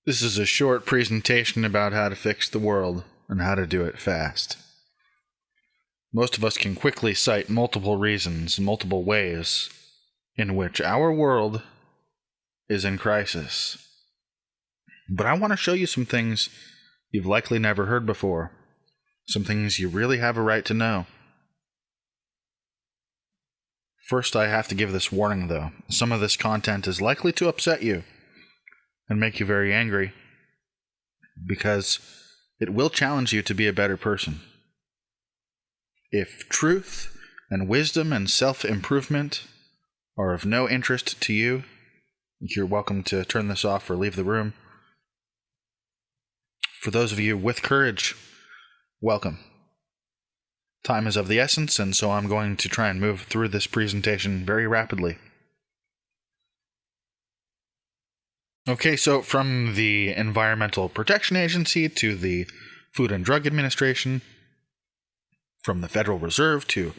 This is a short presentation about how to fix the world and how to do it fast. Most of us can quickly cite multiple reasons, multiple ways in which our world is in crisis. But I want to show you some things you've likely never heard before. Some things you really have a right to know. First, I have to give this warning, though. Some of this content is likely to upset you and make you very angry, because it will challenge you to be a better person. If truth and wisdom and self-improvement are of no interest to you, you're welcome to turn this off or leave the room. For those of you with courage, welcome. Time is of the essence, and so I'm going to try and move through this presentation very rapidly. Okay, so from the Environmental Protection Agency to the Food and Drug Administration, from the Federal Reserve to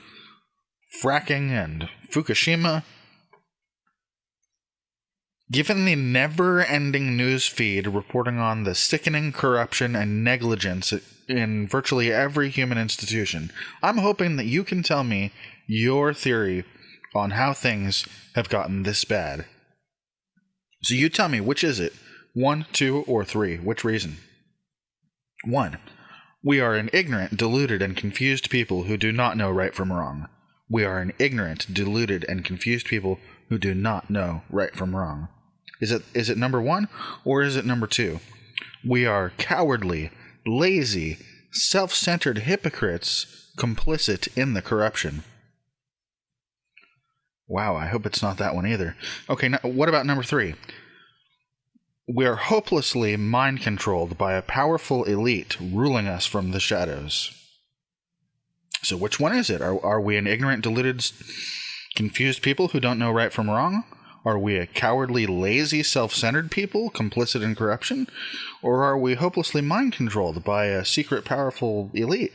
fracking and Fukushima, given the never-ending news feed reporting on the sickening corruption and negligence in virtually every human institution, I'm hoping that you can tell me your theory on how things have gotten this bad. So you tell me, which is it? 1, 2, or 3? Which reason? 1. We are an ignorant, deluded, and confused people who do not know right from wrong. We are an ignorant, deluded, and confused people who do not know right from wrong. Is it number 1, or is it number 2? We are cowardly, lazy, self-centered hypocrites complicit in the corruption. Wow, I hope it's not that one either. Okay, what about number 3? We are hopelessly mind-controlled by a powerful elite ruling us from the shadows. So which one is it? Are we an ignorant, deluded, confused people who don't know right from wrong? Are we a cowardly, lazy, self-centered people complicit in corruption? Or are we hopelessly mind-controlled by a secret, powerful elite?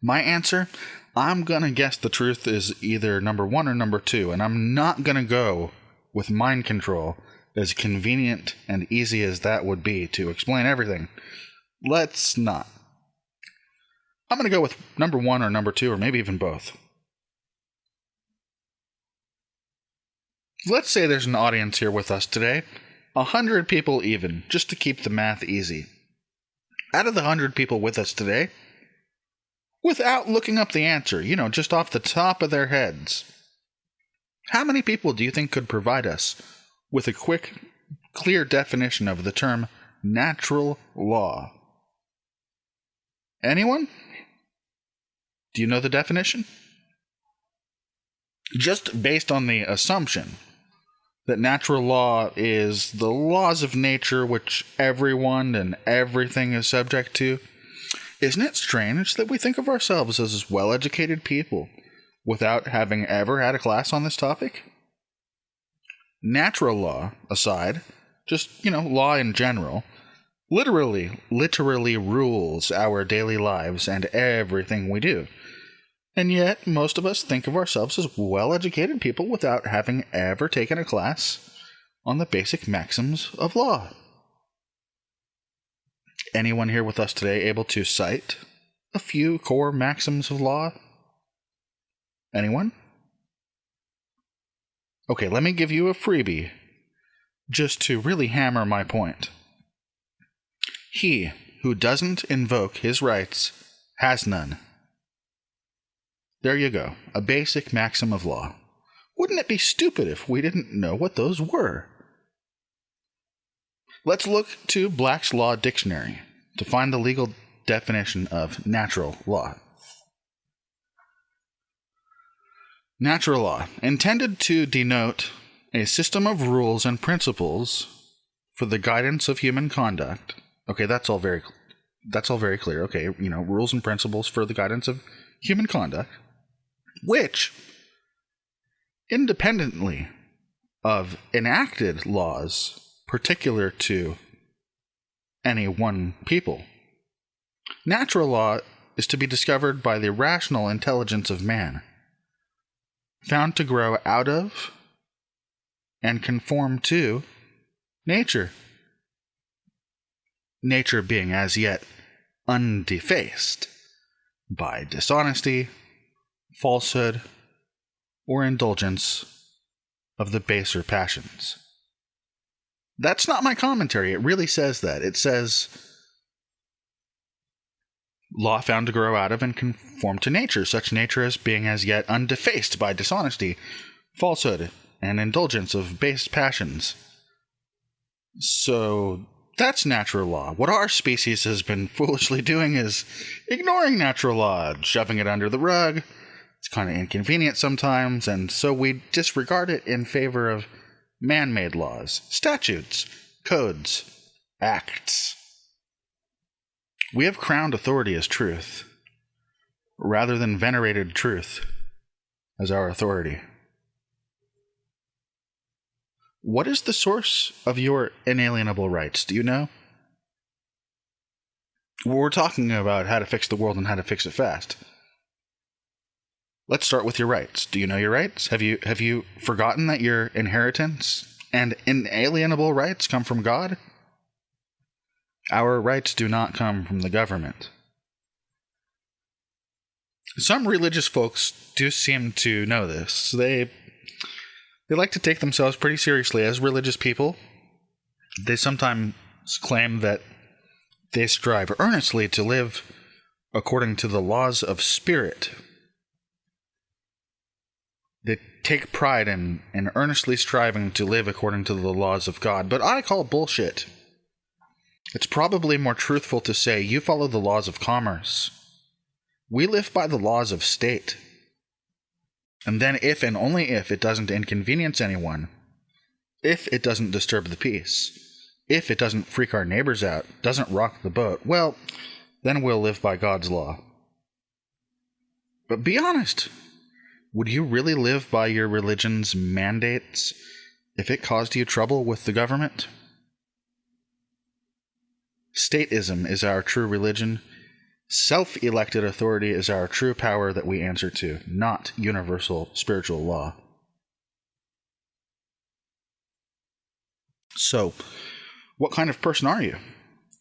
My answer? I'm going to guess the truth is either number 1 or number 2, and I'm not going to go with mind control, as convenient and easy as that would be to explain everything. Let's not. I'm going to go with number 1 or number 2, or maybe even both. Let's say there's an audience here with us today, 100 people even, just to keep the math easy. Out of the 100 people with us today, without looking up the answer, just off the top of their heads, how many people do you think could provide us with a quick, clear definition of the term natural law? Anyone? Do you know the definition? Just based on the assumption that natural law is the laws of nature which everyone and everything is subject to, isn't it strange that we think of ourselves as well-educated people without having ever had a class on this topic? Natural law aside, just, law in general, literally rules our daily lives and everything we do. And yet, most of us think of ourselves as well-educated people without having ever taken a class on the basic maxims of law. Anyone here with us today able to cite a few core maxims of law? Anyone? Okay, let me give you a freebie, just to really hammer my point. He who doesn't invoke his rights has none. There you go, a basic maxim of law. Wouldn't it be stupid if we didn't know what those were? Let's look to Black's Law Dictionary to find the legal definition of natural law. Natural law, intended to denote a system of rules and principles for the guidance of human conduct. Okay, that's all very clear. Okay, rules and principles for the guidance of human conduct, which, independently of enacted laws particular to any one people, natural law is to be discovered by the rational intelligence of man, found to grow out of and conform to nature. nature being as yet undefaced by dishonesty, falsehood, or indulgence of the baser passions. That's not my commentary. It really says that. It says, law found to grow out of and conform to nature, such nature as being as yet undefaced by dishonesty, falsehood, and indulgence of base passions. So that's natural law. What our species has been foolishly doing is ignoring natural law, shoving it under the rug. It's kind of inconvenient sometimes, and so we disregard it in favor of man-made laws, statutes, codes, acts. We have crowned authority as truth, rather than venerated truth as our authority. What is the source of your inalienable rights? Do you know? We're talking about how to fix the world and how to fix it fast. Let's start with your rights. Do you know your rights? Have you forgotten that your inheritance and inalienable rights come from God? Our rights do not come from the government. Some religious folks do seem to know this. They like to take themselves pretty seriously as religious people. They sometimes claim that they strive earnestly to live according to the laws of spirit. They take pride in earnestly striving to live according to the laws of God, but I call bullshit. It's probably more truthful to say you follow the laws of commerce. We live by the laws of state. And then if and only if it doesn't inconvenience anyone, if it doesn't disturb the peace, if it doesn't freak our neighbors out, doesn't rock the boat, well, then we'll live by God's law. But be honest. Would you really live by your religion's mandates if it caused you trouble with the government? Statism is our true religion. Self-elected authority is our true power that we answer to, not universal spiritual law. So, what kind of person are you?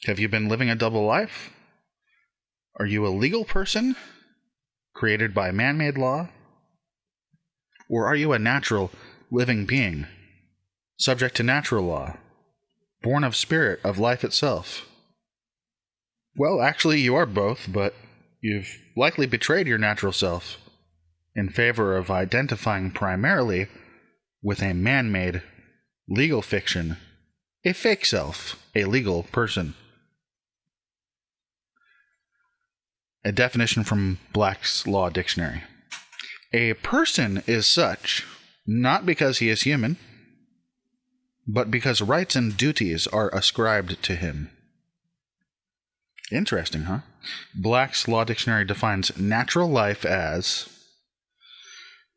Have you been living a double life? Are you a legal person, created by man-made law? Or are you a natural, living being, subject to natural law, born of spirit, of life itself? Well, actually, you are both, but you've likely betrayed your natural self in favor of identifying primarily with a man-made, legal fiction, a fake self, a legal person. A definition from Black's Law Dictionary. A person is such, not because he is human, but because rights and duties are ascribed to him. Interesting, huh? Black's Law Dictionary defines natural life as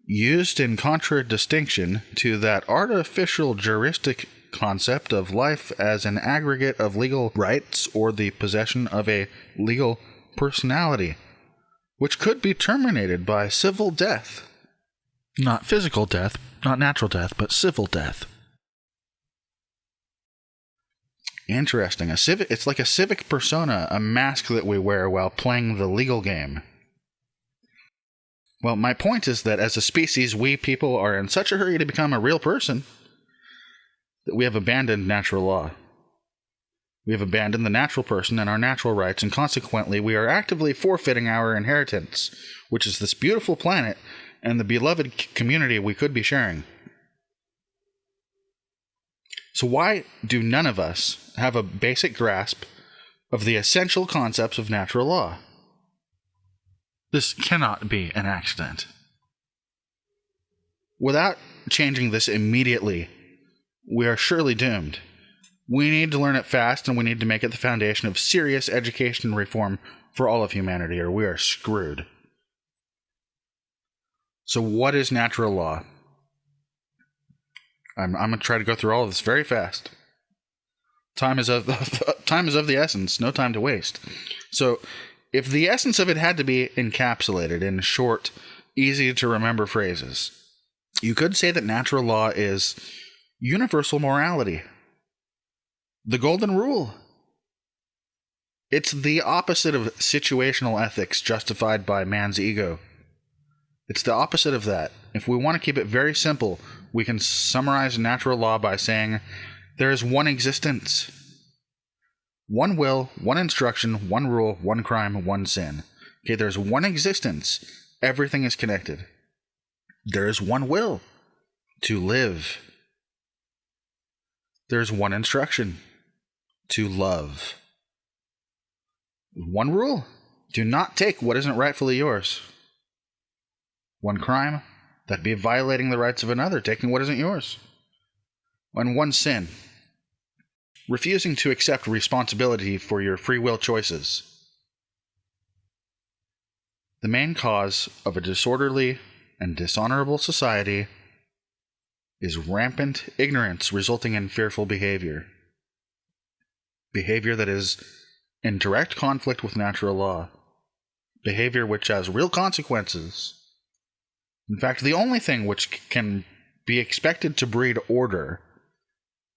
used in contradistinction to that artificial juristic concept of life as an aggregate of legal rights or the possession of a legal personality, which could be terminated by civil death. Not physical death, not natural death, but civil death. Interesting. It's like a civic persona, a mask that we wear while playing the legal game. Well, my point is that as a species, we people are in such a hurry to become a real person that we have abandoned natural law. We have abandoned the natural person and our natural rights, and consequently, we are actively forfeiting our inheritance, which is this beautiful planet and the beloved community we could be sharing. So why do none of us have a basic grasp of the essential concepts of natural law? This cannot be an accident. Without changing this immediately, we are surely doomed. We need to learn it fast, and we need to make it the foundation of serious education reform for all of humanity, or we are screwed. So what is natural law? I'm going to try to go through all of this very fast. Time is of the essence, no time to waste. So, if the essence of it had to be encapsulated in short, easy-to-remember phrases, you could say that natural law is universal morality, the golden rule, It's the opposite of situational ethics justified by man's ego. It's the opposite of that. If we want to keep it very simple, we can summarize natural law by saying there is one existence. One will, one instruction, one rule, one crime, one sin. Okay, there's one existence. Everything is connected. There is one will, to live. There's one instruction, to love. One rule, do not take what isn't rightfully yours. One crime, that'd be violating the rights of another, taking what isn't yours. And one sin, refusing to accept responsibility for your free will choices. The main cause of a disorderly and dishonorable society is rampant ignorance resulting in fearful behavior. Behavior that is in direct conflict with natural law. Behavior which has real consequences. In fact, the only thing which can be expected to breed order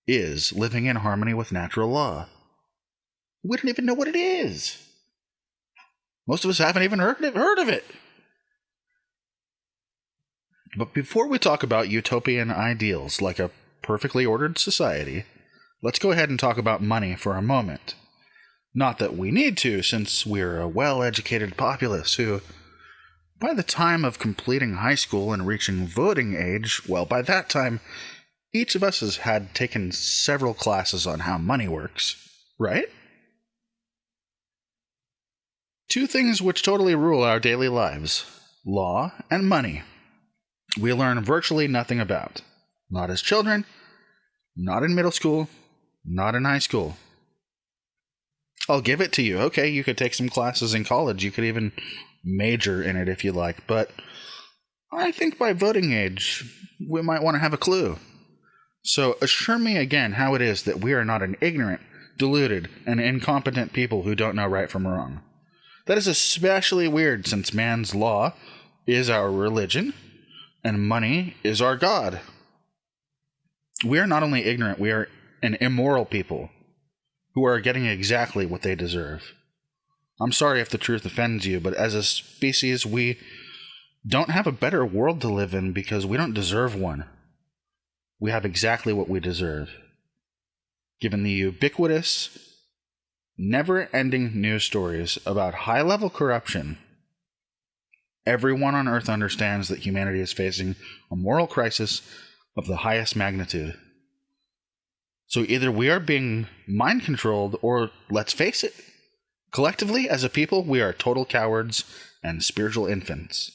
is living in harmony with natural law. We don't even know what it is. Most of us haven't even heard of it. But before we talk about utopian ideals like a perfectly ordered society, let's go ahead and talk about money for a moment. Not that we need to, since we're a well-educated populace who, by the time of completing high school and reaching voting age, well, by that time, each of us has had taken several classes on how money works, right? Two things which totally rule our daily lives: law and money. We learn virtually nothing about. Not as children, not in middle school, not in high school. I'll give it to you. Okay, you could take some classes in college. You could even major in it if you like. But I think by voting age, we might want to have a clue. So assure me again how it is that we are not an ignorant, deluded, and incompetent people who don't know right from wrong. That is especially weird since man's law is our religion, and money is our God. We are not only ignorant, we are an immoral people who are getting exactly what they deserve. I'm sorry if the truth offends you, but as a species, we don't have a better world to live in because we don't deserve one. We have exactly what we deserve. Given the ubiquitous, never-ending news stories about high-level corruption, everyone on Earth understands that humanity is facing a moral crisis of the highest magnitude. So either we are being mind-controlled, or, let's face it, collectively, as a people, we are total cowards and spiritual infants.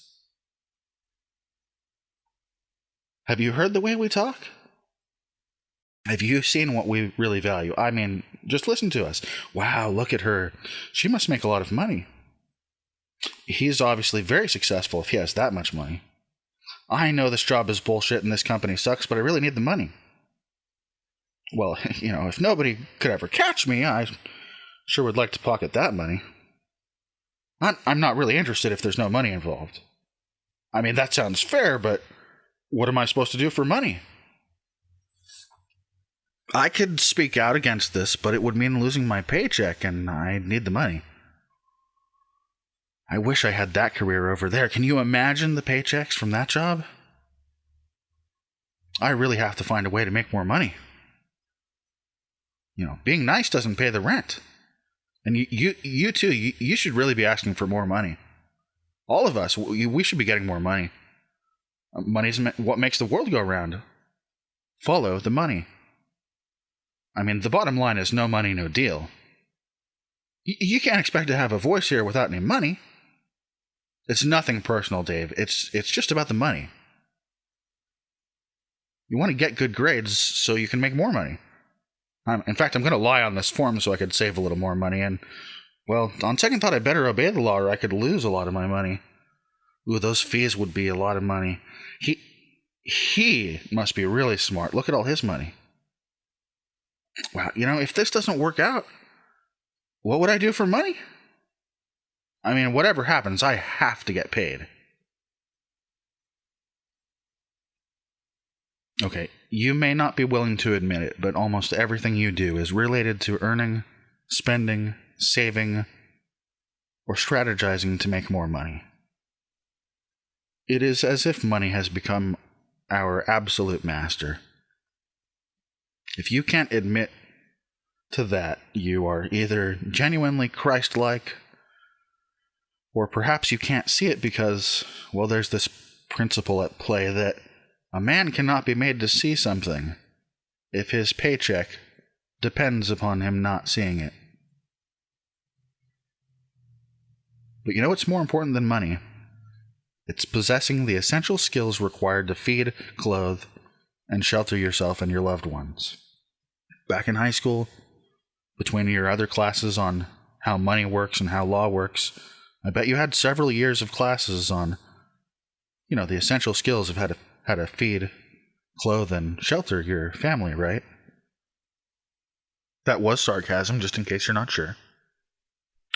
Have you heard the way we talk? Have you seen what we really value? I mean, just listen to us. Wow, look at her. She must make a lot of money. He's obviously very successful if he has that much money. I know this job is bullshit and this company sucks, but I really need the money. Well, if nobody could ever catch me, I sure would like to pocket that money. I'm not really interested if there's no money involved. I mean, that sounds fair, but what am I supposed to do for money? I could speak out against this, but it would mean losing my paycheck, and I need the money. I wish I had that career over there. Can you imagine the paychecks from that job? I really have to find a way to make more money. Being nice doesn't pay the rent. And you too, you should really be asking for more money. All of us, we should be getting more money. Money's what makes the world go round. Follow the money. I mean, the bottom line is no money, no deal. You can't expect to have a voice here without any money. It's nothing personal, Dave. It's just about the money. You want to get good grades so you can make more money. In fact, I'm going to lie on this form so I could save a little more money, and, well, on second thought, I better obey the law or I could lose a lot of my money. Ooh, those fees would be a lot of money. He must be really smart. Look at all his money. Wow, if this doesn't work out, what would I do for money? I mean, whatever happens, I have to get paid. Okay, you may not be willing to admit it, but almost everything you do is related to earning, spending, saving, or strategizing to make more money. It is as if money has become our absolute master. If you can't admit to that, you are either genuinely Christ-like, or perhaps you can't see it because, well, there's this principle at play that a man cannot be made to see something if his paycheck depends upon him not seeing it. But you know what's more important than money? It's possessing the essential skills required to feed, clothe, and shelter yourself and your loved ones. Back in high school, between your other classes on how money works and how law works, I bet you had several years of classes on, the essential skills of how to feed, clothe, and shelter your family, right? That was sarcasm, just in case you're not sure.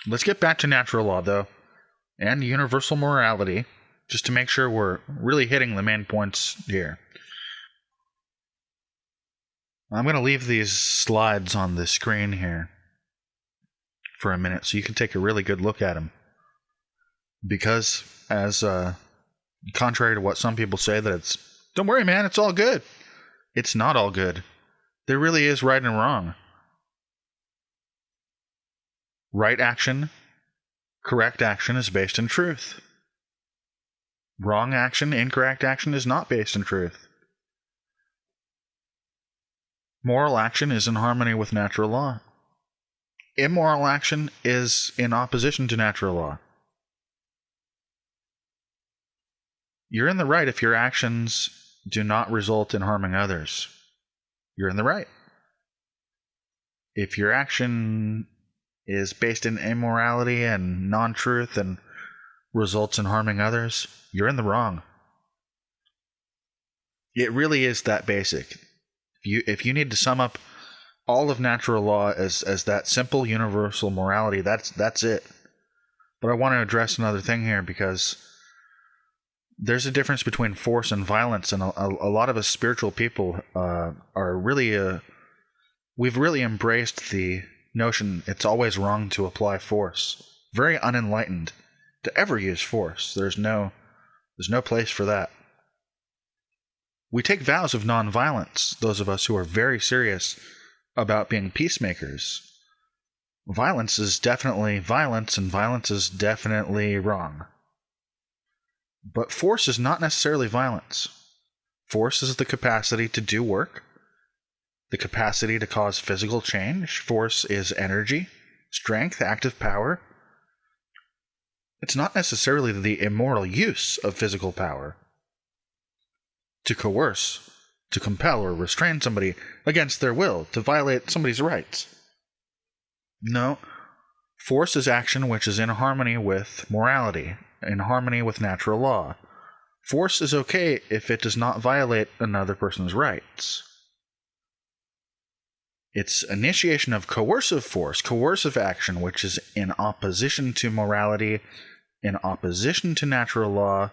Let's get back to natural law, though, and universal morality, just to make sure we're really hitting the main points here. I'm going to leave these slides on the screen here for a minute so you can take a really good look at them. Because, as contrary to what some people say, that it's, don't worry, man, it's all good. It's not all good. There really is right and wrong. Right action, correct action is based in truth. Wrong action, incorrect action is not based in truth. Moral action is in harmony with natural law. Immoral action is in opposition to natural law. You're in the right if your actions do not result in harming others. You're in the right. If your action is based in immorality and non-truth and results in harming others, you're in the wrong. It really is that basic. If you need to sum up all of natural law as that simple universal morality, that's it. But I want to address another thing here, because there's a difference between force and violence, and a lot of us spiritual people are really we've really embraced the notion it's always wrong to apply force. Very unenlightened to ever use force. There's no place for that. We take vows of nonviolence, those of us who are very serious about being peacemakers. Violence is definitely violence, and violence is definitely wrong. But force is not necessarily violence. Force is the capacity to do work, the capacity to cause physical change. Force is energy, strength, active power. It's not necessarily the immoral use of physical power to coerce, to compel or restrain somebody against their will, to violate somebody's rights. No, force is action which is in harmony with morality, in harmony with natural law. Force is okay if it does not violate another person's rights. It's initiation of coercive force, coercive action, which is in opposition to morality, in opposition to natural law,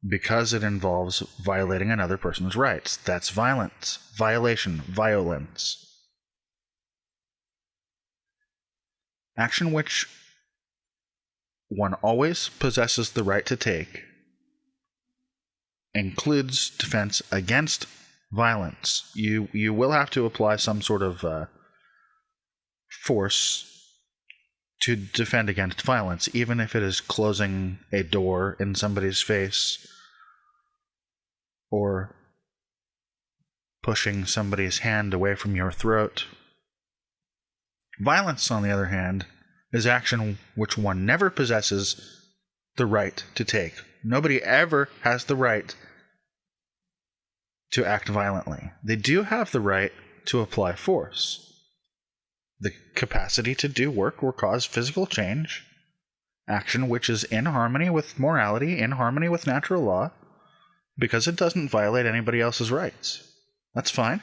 because it involves violating another person's rights. That's violence, violation, violence. Action which one always possesses the right to take includes defense against violence. You will have to apply some sort of force to defend against violence, even if it is closing a door in somebody's face or pushing somebody's hand away from your throat. Violence, on the other hand, is action which one never possesses the right to take. Nobody ever has the right to act violently. They do have the right to apply force. The capacity to do work or cause physical change, action which is in harmony with morality, in harmony with natural law, because it doesn't violate anybody else's rights. That's fine.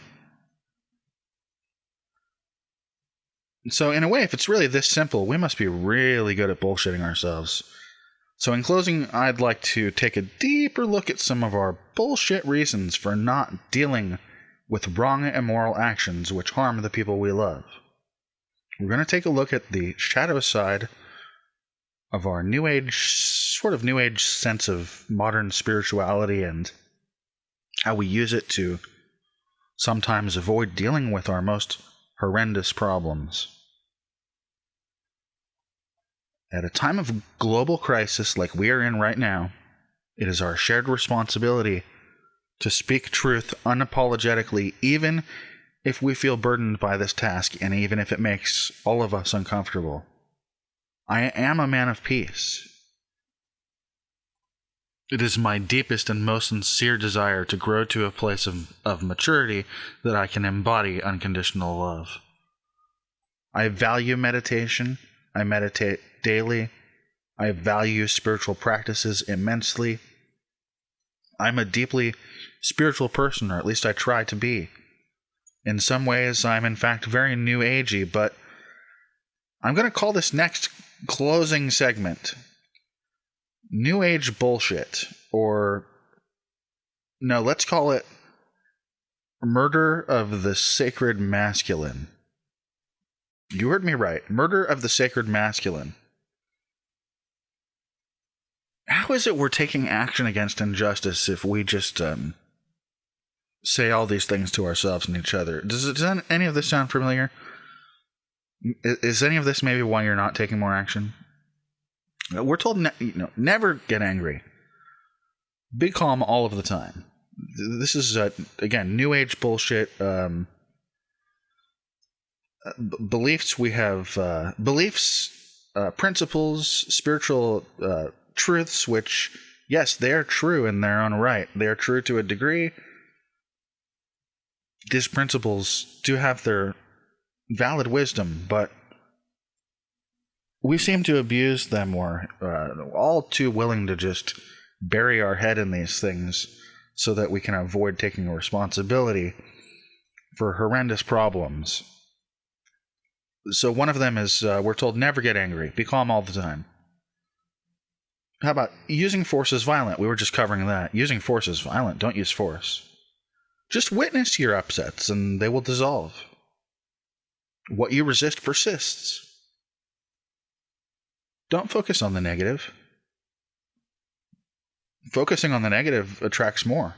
So in a way, if it's really this simple, we must be really good at bullshitting ourselves. So in closing, I'd like to take a deeper look at some of our bullshit reasons for not dealing with wrong and immoral actions which harm the people we love. we're going to take a look at the shadow side of our New Age, sort of New Age sense of modern spirituality and how we use it to sometimes avoid dealing with our most horrendous problems. At a time of global crisis like we are in right now, it is our shared responsibility to speak truth unapologetically, even if we feel burdened by this task and even if it makes all of us uncomfortable. I am a man of peace. It is my deepest and most sincere desire to grow to a place of maturity that I can embody unconditional love. I value meditation. I meditate daily. I value spiritual practices immensely. I'm a deeply spiritual person, or at least I try to be. In some ways, I'm in fact very new agey, but I'm going to call this next closing segment New Age bullshit, or no, let's call it Murder of the Sacred Masculine. You heard me right. Murder of the Sacred Masculine. How is it we're taking action against injustice if we just say all these things to ourselves and each other? Does any of this sound familiar? Is any of this maybe why you're not taking more action? We're told never get angry. Be calm all of the time. This is, again, New Age bullshit. Beliefs, we have beliefs, principles, spiritual truths, which, yes, they're true in their own right. They're true to a degree. These principles do have their valid wisdom, but we seem to abuse them. We're all too willing to just bury our head in these things so that we can avoid taking responsibility for horrendous problems. So one of them is, we're told never get angry, be calm all the time. How about using force is violent? We were just covering that. Using force is violent. Don't use force. Just witness your upsets and they will dissolve. What you resist persists. Don't focus on the negative. Focusing on the negative attracts more.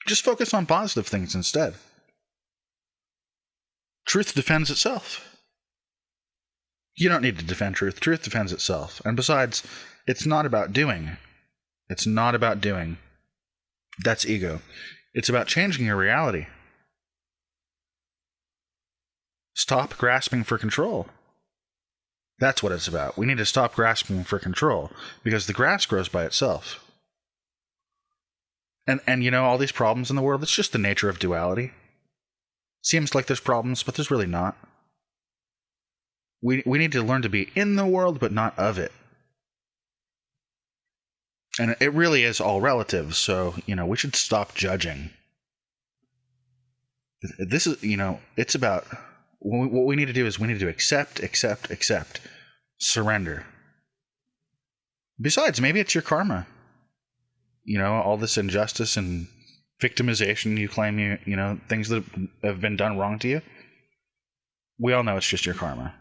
Just focus on positive things instead. Truth defends itself. You don't need to defend truth. Truth defends itself. And besides, it's not about doing. It's not about doing. That's ego. It's about changing your reality. Stop grasping for control. That's what it's about. We need to stop grasping for control because the grass grows by itself. And you know, all these problems in the world, it's just the nature of duality. Seems like there's problems, but there's really not. We need to learn to be in the world, but not of it. And it really is all relative, so, we should stop judging. This is, it's about, what we need to do is we need to accept, surrender. Besides, maybe it's your karma. All this injustice and victimization you claim things that have been done wrong to you. We all know it's just your karma.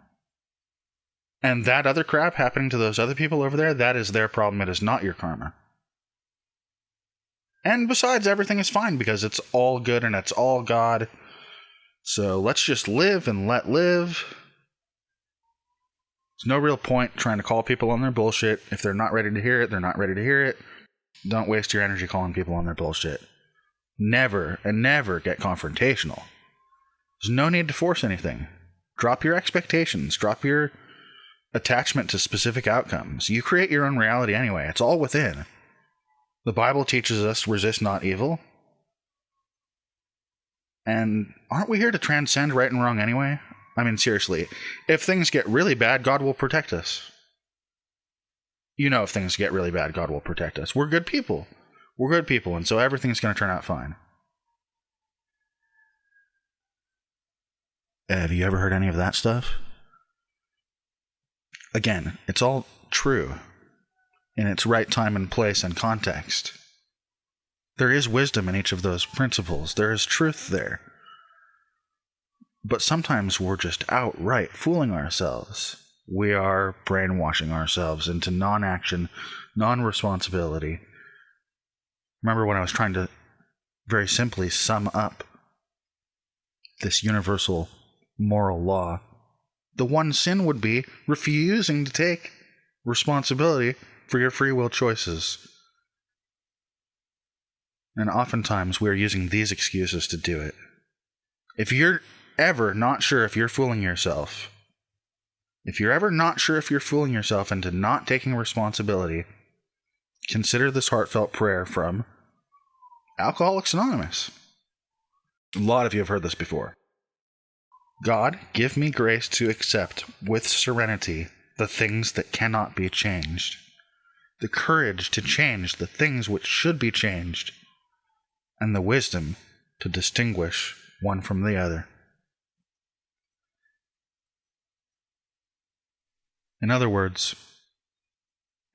And that other crap happening to those other people over there, that is their problem. It is not your karma. And besides, everything is fine because it's all good and it's all God. So let's just live and let live. There's no real point trying to call people on their bullshit. If they're not ready to hear it, they're not ready to hear it. Don't waste your energy calling people on their bullshit. Never and never get confrontational. There's no need to force anything. Drop your expectations. Drop your attachment to specific outcomes. You create your own reality anyway. It's all within. The Bible teaches us resist not evil. And aren't we here to transcend right and wrong anyway? I mean, seriously, if things get really bad, God will protect us. If things get really bad, God will protect us. We're good people. We're good people, and so everything's going to turn out fine. Have you ever heard any of that stuff? Again, it's all true in its right time and place and context. There is wisdom in each of those principles. There is truth there. But sometimes we're just outright fooling ourselves. We are brainwashing ourselves into non-action, non-responsibility. Remember when I was trying to very simply sum up this universal moral law? The one sin would be refusing to take responsibility for your free will choices. And oftentimes we are using these excuses to do it. If you're ever not sure if you're fooling yourself, into not taking responsibility, consider this heartfelt prayer from Alcoholics Anonymous. A lot of you have heard this before. God, give me grace to accept with serenity the things that cannot be changed, the courage to change the things which should be changed, and the wisdom to distinguish one from the other. In other words,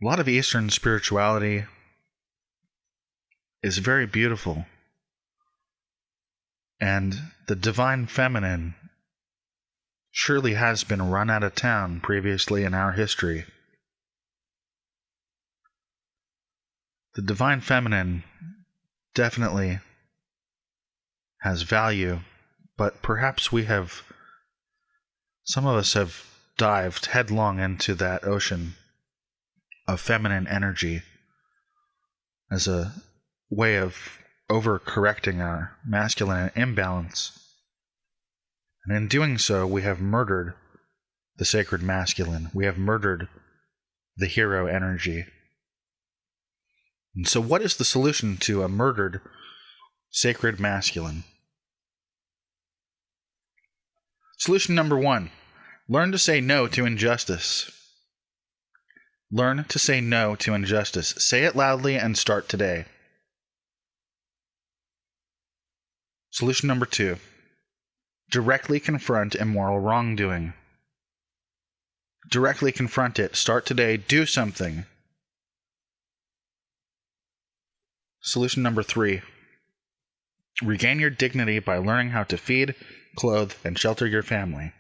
a lot of Eastern spirituality is very beautiful, and the divine feminine surely has been run out of town previously in our history. The divine feminine definitely has value, but perhaps some of us have dived headlong into that ocean of feminine energy as a way of overcorrecting our masculine imbalance. And in doing so, we have murdered the sacred masculine. We have murdered the hero energy. And so what is the solution to a murdered sacred masculine? Solution number 1. Learn to say no to injustice. Learn to say no to injustice. Say it loudly and start today. Solution number 2. Directly confront immoral wrongdoing. Directly confront it. Start today. Do something. Solution number 3. Regain your dignity by learning how to feed, clothe, and shelter your family.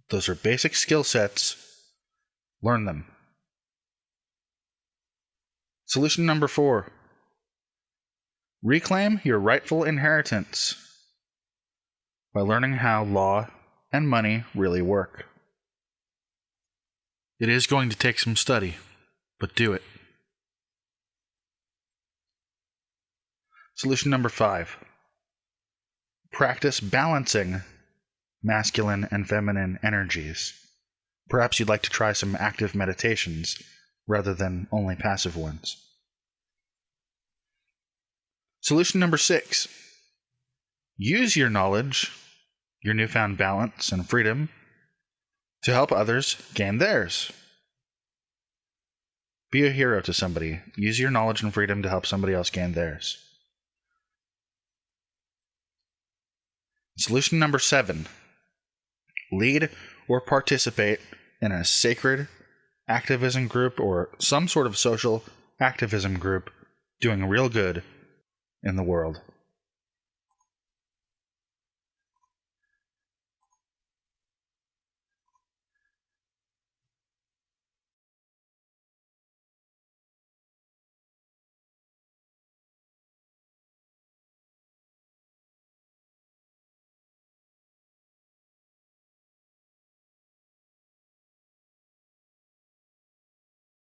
Those are basic skill sets. Learn them. Solution number 4. Reclaim your rightful inheritance by learning how law and money really work. It is going to take some study, but do it. Solution number 5. Practice balancing masculine and feminine energies. Perhaps you'd like to try some active meditations rather than only passive ones. Solution number 6. Use your knowledge, your newfound balance and freedom, to help others gain theirs. Be a hero to somebody. Use your knowledge and freedom to help somebody else gain theirs. Solution number 7. Lead or participate in a sacred activism group or some sort of social activism group doing real good in the world.